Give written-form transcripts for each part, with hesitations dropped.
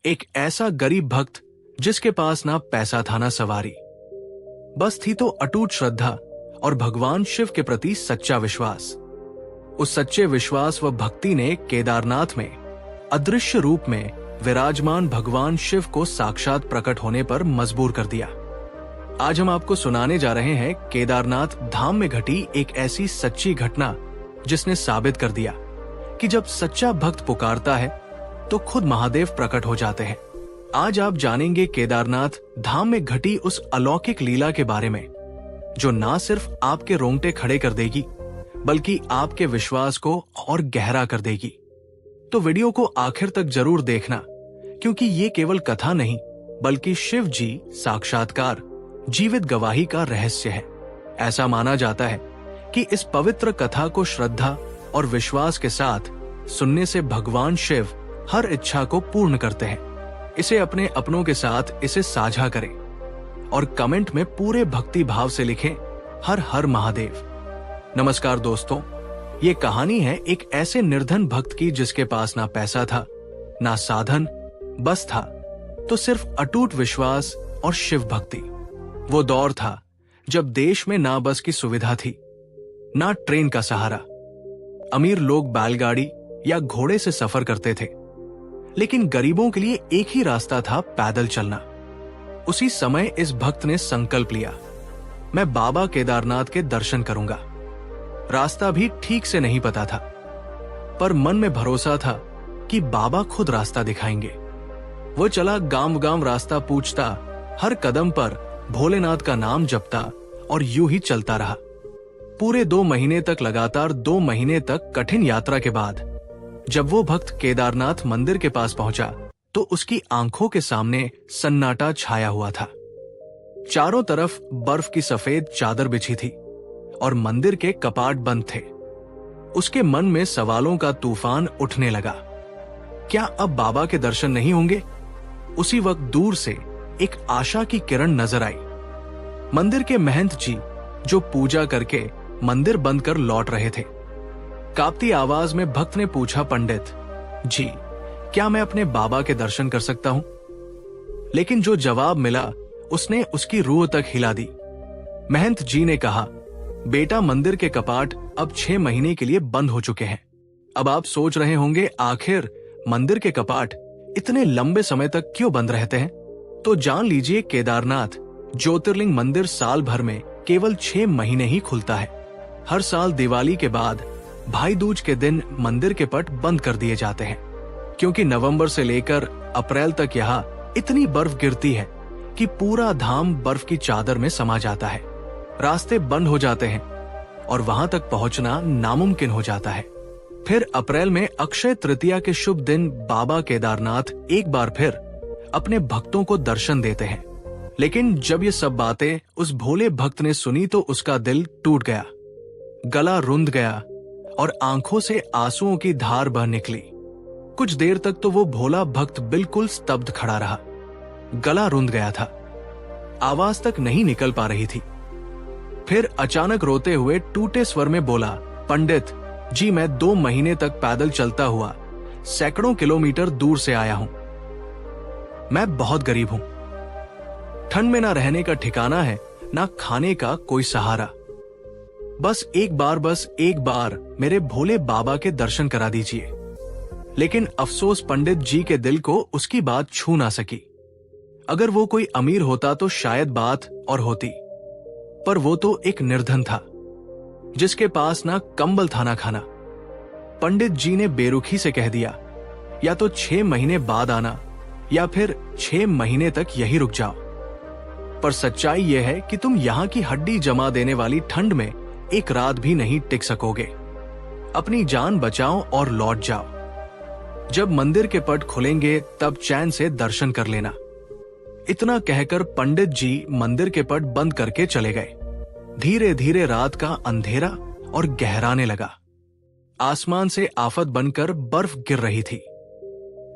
एक ऐसा गरीब भक्त जिसके पास ना पैसा था ना सवारी, बस थी तो अटूट श्रद्धा और भगवान शिव के प्रति सच्चा विश्वास। उस सच्चे विश्वास व भक्ति ने केदारनाथ में अदृश्य रूप में विराजमान भगवान शिव को साक्षात प्रकट होने पर मजबूर कर दिया। आज हम आपको सुनाने जा रहे हैं केदारनाथ धाम में घटी एक ऐसी सच्ची घटना जिसने साबित कर दिया कि जब सच्चा भक्त पुकारता है तो खुद महादेव प्रकट हो जाते हैं। आज आप जानेंगे केदारनाथ धाम में घटी उस अलौकिक लीला के बारे में जो ना सिर्फ आपके रोंगटे खड़े कर देगी बल्कि आपके विश्वास को और गहरा कर देगी। तो वीडियो को आखिर तक जरूर देखना, क्योंकि ये केवल कथा नहीं बल्कि शिव जी साक्षात्कार जीवित गवाही का रहस्य है। ऐसा माना जाता है कि इस पवित्र कथा को श्रद्धा और विश्वास के साथ सुनने से भगवान शिव हर इच्छा को पूर्ण करते हैं। इसे अपने अपनों के साथ इसे साझा करें और कमेंट में पूरे भक्ति भाव से लिखें हर हर महादेव। नमस्कार दोस्तों, ये कहानी है एक ऐसे निर्धन भक्त की जिसके पास ना पैसा था ना साधन, बस था तो सिर्फ अटूट विश्वास और शिव भक्ति। वो दौर था जब देश में ना बस की सुविधा थी ना ट्रेन का सहारा। अमीर लोग बैलगाड़ी या घोड़े से सफर करते थे, लेकिन गरीबों के लिए एक ही रास्ता था, पैदल चलना। उसी समय इस भक्त ने संकल्प लिया, मैं बाबा केदारनाथ के दर्शन करूंगा। रास्ता भी ठीक से नहीं पता था, पर मन में भरोसा था कि बाबा खुद रास्ता दिखाएंगे। वो चला गांव गांव रास्ता पूछता, हर कदम पर भोलेनाथ का नाम जपता और यूं ही चलता रहा। पूरे 2 महीने तक, लगातार 2 महीने तक कठिन यात्रा के बाद जब वो भक्त केदारनाथ मंदिर के पास पहुंचा तो उसकी आंखों के सामने सन्नाटा छाया हुआ था। चारों तरफ बर्फ की सफेद चादर बिछी थी और मंदिर के कपाट बंद थे। उसके मन में सवालों का तूफान उठने लगा। क्या अब बाबा के दर्शन नहीं होंगे? उसी वक्त दूर से एक आशा की किरण नजर आई। मंदिर के महंत जी जो पूजा करके मंदिर बंद कर लौट रहे थे। कांपती आवाज में भक्त ने पूछा, पंडित जी, क्या मैं अपने बाबा के दर्शन कर सकता हूं? लेकिन जो जवाब मिला उसने उसकी रूह तक हिला दी। महंत जी ने कहा, बेटा, मंदिर के कपाट अब 6 महीने के लिए बंद हो चुके हैं। अब आप सोच रहे होंगे आखिर मंदिर के कपाट इतने लंबे समय तक क्यों बंद रहते हैं? तो जान लीजिए, केदारनाथ ज्योतिर्लिंग मंदिर साल भर में केवल 6 महीने ही खुलता है। हर साल दिवाली के बाद भाई दूज के दिन मंदिर के पट बंद कर दिए जाते हैं, क्योंकि नवंबर से लेकर अप्रैल तक यहाँ इतनी बर्फ गिरती है कि पूरा धाम बर्फ की चादर में समा जाता है। रास्ते बंद हो जाते हैं और वहां तक पहुंचना नामुमकिन हो जाता है। फिर अप्रैल में अक्षय तृतीया के शुभ दिन बाबा केदारनाथ एक बार फिर अपने भक्तों को दर्शन देते हैं। लेकिन जब ये सब बातें उस भोले भक्त ने सुनी तो उसका दिल टूट गया, गला रुंध गया और आंखों से आंसुओं की धार बह निकली। कुछ देर तक तो वो भोला भक्त बिल्कुल स्तब्ध खड़ा रहा, गला रुंध गया था, आवाज तक नहीं निकल पा रही थी। फिर अचानक रोते हुए टूटे स्वर में बोला, पंडित जी, मैं 2 महीने तक पैदल चलता हुआ सैकड़ों किलोमीटर दूर से आया हूं। मैं बहुत गरीब हूं, ठंड में ना रहने का ठिकाना है ना खाने का कोई सहारा। बस एक बार मेरे भोले बाबा के दर्शन करा दीजिए। लेकिन अफसोस, पंडित जी के दिल को उसकी बात छू ना सकी। अगर वो कोई अमीर होता तो शायद बात और होती, पर वो तो एक निर्धन था जिसके पास ना कंबल था ना खाना। पंडित जी ने बेरुखी से कह दिया, या तो 6 महीने बाद आना या फिर 6 महीने तक यही रुक जाओ। पर सच्चाई यह है कि तुम यहाँ की हड्डी जमा देने वाली ठंड में एक रात भी नहीं टिक सकोगे। अपनी जान बचाओ और लौट जाओ। जब मंदिर के पट खुलेंगे तब चैन से दर्शन कर लेना। इतना कहकर पंडित जी मंदिर के पट बंद करके चले गए। धीरे धीरे रात का अंधेरा और गहराने लगा। आसमान से आफत बनकर बर्फ गिर रही थी।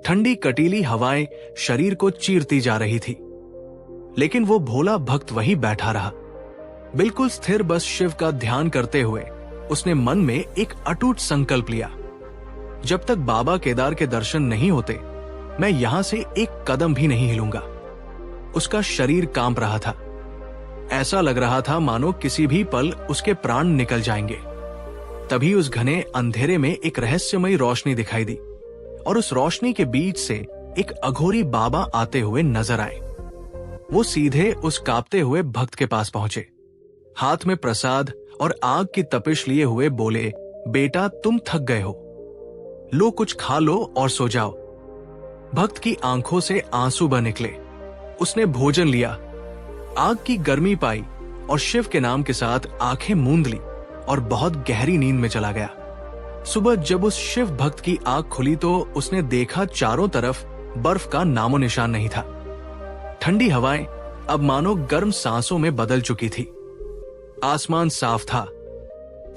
ठंडी कटीली हवाएं शरीर को चीरती जा रही थी, लेकिन वो भोला भक्त वहीं बैठा रहा, बिल्कुल स्थिर, बस शिव का ध्यान करते हुए उसने मन में एक अटूट संकल्प लिया। जब तक बाबा केदार के दर्शन नहीं होते मैं यहां से एक कदम भी नहीं हिलूंगा। उसका शरीर कांप रहा था। ऐसा लग रहा था मानो किसी भी पल उसके प्राण निकल जाएंगे। तभी उस घने अंधेरे में एक रहस्यमयी रोशनी दिखाई दी और उस रोशनी के बीच से एक अघोरी बाबा आते हुए नजर आए। वो सीधे उस कांपते हुए भक्त के पास पहुंचे। हाथ में प्रसाद और आग की तपिश लिए हुए बोले, बेटा तुम थक गए हो, लो कुछ खा लो और सो जाओ। भक्त की आंखों से आंसू बह निकले। उसने भोजन लिया, आग की गर्मी पाई और शिव के नाम के साथ आंखें मूंद ली और बहुत गहरी नींद में चला गया। सुबह जब उस शिव भक्त की आंख खुली तो उसने देखा चारों तरफ बर्फ का नामो निशान नहीं था। ठंडी हवाएं अब मानो गर्म सांसों में बदल चुकी थी। आसमान साफ था।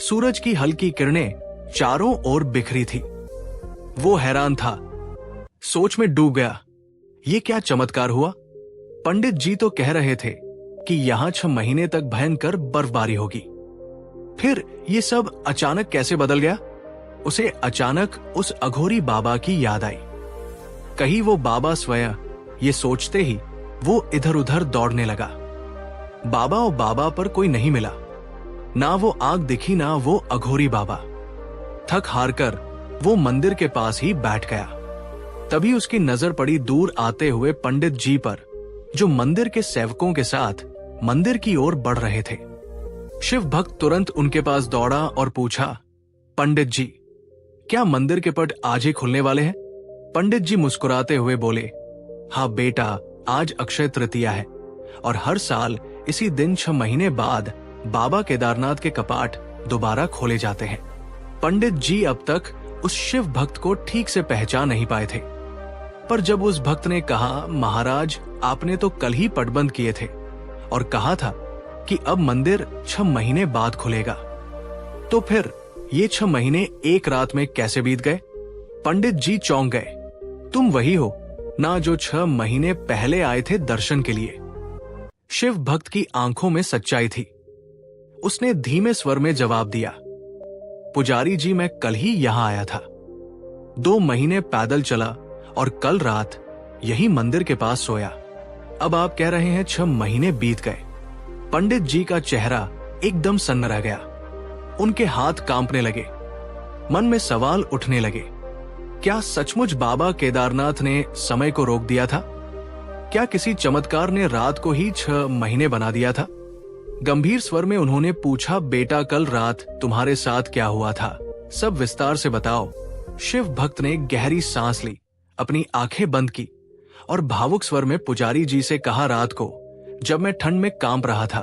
सूरज की हल्की किरणें चारों ओर बिखरी थी। वो हैरान था, सोच में डूब गया। ये क्या चमत्कार हुआ? पंडित जी तो कह रहे थे कि यहां 6 महीने तक भयंकर बर्फबारी होगी। फिर ये सब अचानक कैसे बदल गया? उसे अचानक उस अघोरी बाबा की याद आई। कहीं वो बाबा स्वयं? ये सोचते ही वो इधर उधर दौड़ने लगा। बाबा पर कोई नहीं मिला। ना वो आग दिखी ना वो अघोरी बाबा। थक हार कर वो मंदिर के पास ही बैठ गया। तभी उसकी नजर पड़ी दूर आते हुए पंडित जी पर, जो मंदिर के सेवकों के साथ मंदिर की ओर बढ़ रहे थे। शिव भक्त तुरंत उनके पास दौड़ा और पूछा, पंडित जी, क्या मंदिर के पट आज ही खुलने वाले हैं? पंडित जी मुस्कुराते हुए बोले, हाँ बेटा, आज अक्षय तृतीया है और हर साल इसी दिन 6 महीने बाद बाबा केदारनाथ के कपाट दोबारा खोले जाते हैं। पंडित जी अब तक उस शिव भक्त को ठीक से पहचान नहीं पाए थे, पर जब उस भक्त ने कहा, महाराज आपने तो कल ही पट बंद किए थे और कहा था कि अब मंदिर 6 महीने बाद खुलेगा, तो फिर ये 6 महीने एक रात में कैसे बीत गए? पंडित जी चौंक गए। तुम वही हो ना जो 6 महीने पहले आए थे दर्शन के लिए? शिव भक्त की आंखों में सच्चाई थी। उसने धीमे स्वर में जवाब दिया, पुजारी जी मैं कल ही यहां आया था। 2 महीने पैदल चला और कल रात यही मंदिर के पास सोया। अब आप कह रहे हैं 6 महीने बीत गए। पंडित जी का चेहरा एकदम सन्न रह गया। उनके हाथ कांपने लगे। मन में सवाल उठने लगे, क्या सचमुच बाबा केदारनाथ ने समय को रोक दिया था? क्या किसी चमत्कार ने रात को ही 6 महीने बना दिया था? गंभीर स्वर में उन्होंने पूछा, बेटा कल रात तुम्हारे साथ क्या हुआ था? सब विस्तार से बताओ। शिव भक्त ने गहरी सांस ली, अपनी आंखें बंद की और भावुक स्वर में पुजारी जी से कहा, रात को जब मैं ठंड में कांप रहा था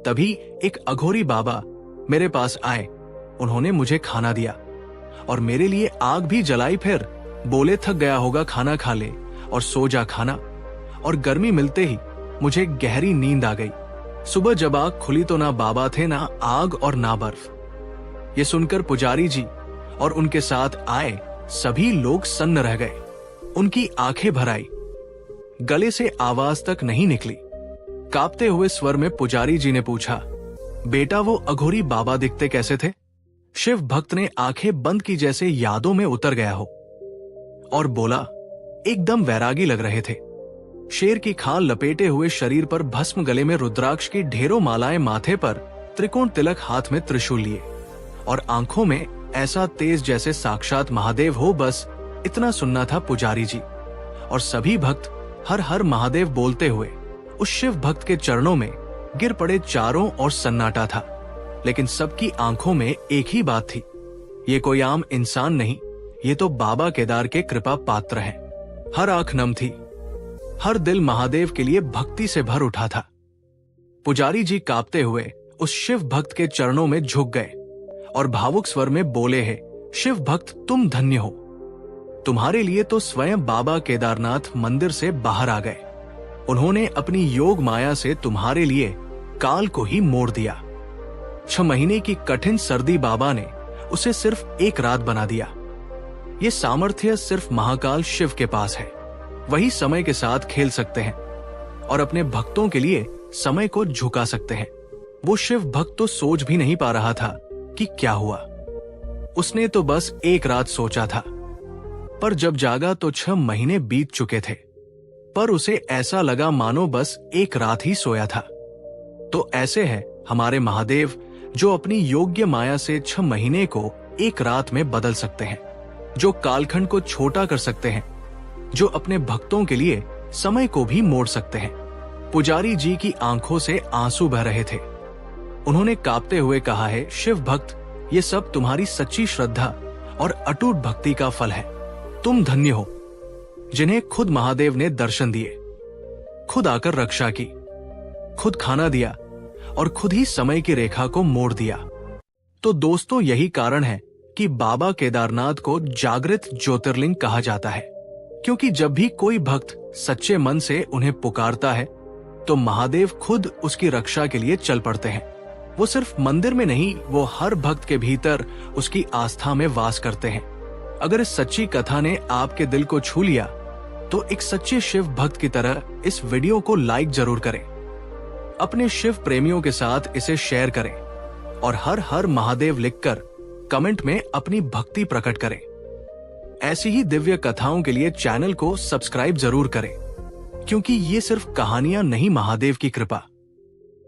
तभी एक अघोरी बाबा मेरे पास आए। उन्होंने मुझे खाना दिया और मेरे लिए आग भी जलाई। फिर बोले, थक गया होगा, खाना खा ले और सो जा। खाना और गर्मी मिलते ही मुझे गहरी नींद आ गई। सुबह जब आग खुली तो ना बाबा थे, ना आग और ना बर्फ। ये सुनकर पुजारी जी और उनके साथ आए सभी लोग सन्न रह गए। उनकी आंखें भर आई, गले से आवाज तक नहीं निकली। कांपते हुए स्वर में पुजारी जी ने पूछा, बेटा वो अघोरी बाबा दिखते कैसे थे? शिव भक्त ने आंखें बंद की जैसे यादों में उतर गया हो और बोला, एकदम वैरागी लग रहे थे। शेर की खाल लपेटे हुए शरीर पर भस्म, गले में रुद्राक्ष की ढेरों मालाएं, माथे पर त्रिकोण तिलक, हाथ में त्रिशूल लिए और आंखों में ऐसा तेज जैसे साक्षात महादेव हो। बस इतना सुनना था पुजारी जी और सभी भक्त हर हर महादेव बोलते हुए उस शिव भक्त के चरणों में गिर पड़े। चारों ओर सन्नाटा था, लेकिन सबकी आंखों में एक ही बात थी, ये कोई आम इंसान नहीं, ये तो बाबा केदार के कृपा पात्र हैं। हर आंख नम थी, हर दिल महादेव के लिए भक्ति से भर उठा था। पुजारी जी कांपते हुए उस शिव भक्त के चरणों में झुक गए और भावुक स्वर में बोले, है शिव भक्त तुम धन्य हो, तुम्हारे लिए तो स्वयं बाबा केदारनाथ मंदिर से बाहर आ गए। उन्होंने अपनी योग माया से तुम्हारे लिए काल को ही मोड़ दिया। 6 महीने की कठिन सर्दी बाबा ने उसे सिर्फ एक रात बना दिया। ये सामर्थ्य सिर्फ महाकाल शिव के पास है। वही समय के साथ खेल सकते हैं और अपने भक्तों के लिए समय को झुका सकते हैं। वो शिव भक्त तो सोच भी नहीं पा रहा था कि क्या हुआ। उसने तो बस एक रात सोचा था, पर जब जागा तो 6 महीने बीत चुके थे। पर उसे ऐसा लगा मानो बस एक रात ही सोया था। तो ऐसे है हमारे महादेव, जो अपनी योग्य माया से 6 महीने को एक रात में बदल सकते हैं, जो कालखंड को छोटा कर सकते हैं, जो अपने भक्तों के लिए समय को भी मोड़ सकते हैं। पुजारी जी की आंखों से आंसू बह रहे थे। उन्होंने कांपते हुए कहा है, शिव भक्त, ये सब तुम्हारी सच्ची श्रद्धा और अटूट भक्ति का फल है। तुम धन्य हो, जिन्हें खुद महादेव ने दर्शन दिए, खुद आकर रक्षा की, खुद खाना दिया और खुद ही समय की रेखा को मोड़ दिया। तो दोस्तों, यही कारण है कि बाबा केदारनाथ को जागृत ज्योतिर्लिंग कहा जाता है, क्योंकि जब भी कोई भक्त सच्चे मन से उन्हें पुकारता है तो महादेव खुद उसकी रक्षा के लिए चल पड़ते हैं। वो सिर्फ मंदिर में नहीं, वो हर भक्त के भीतर उसकी आस्था में वास करते हैं। अगर इस सच्ची कथा ने आपके दिल को छू लिया तो एक सच्चे शिव भक्त की तरह इस वीडियो को लाइक जरूर करें, अपने शिव प्रेमियों के साथ इसे शेयर करें और हर हर महादेव लिखकर कमेंट में अपनी भक्ति प्रकट करें। ऐसी ही दिव्य कथाओं के लिए चैनल को सब्सक्राइब जरूर करें, क्योंकि ये सिर्फ कहानियां नहीं, महादेव की कृपा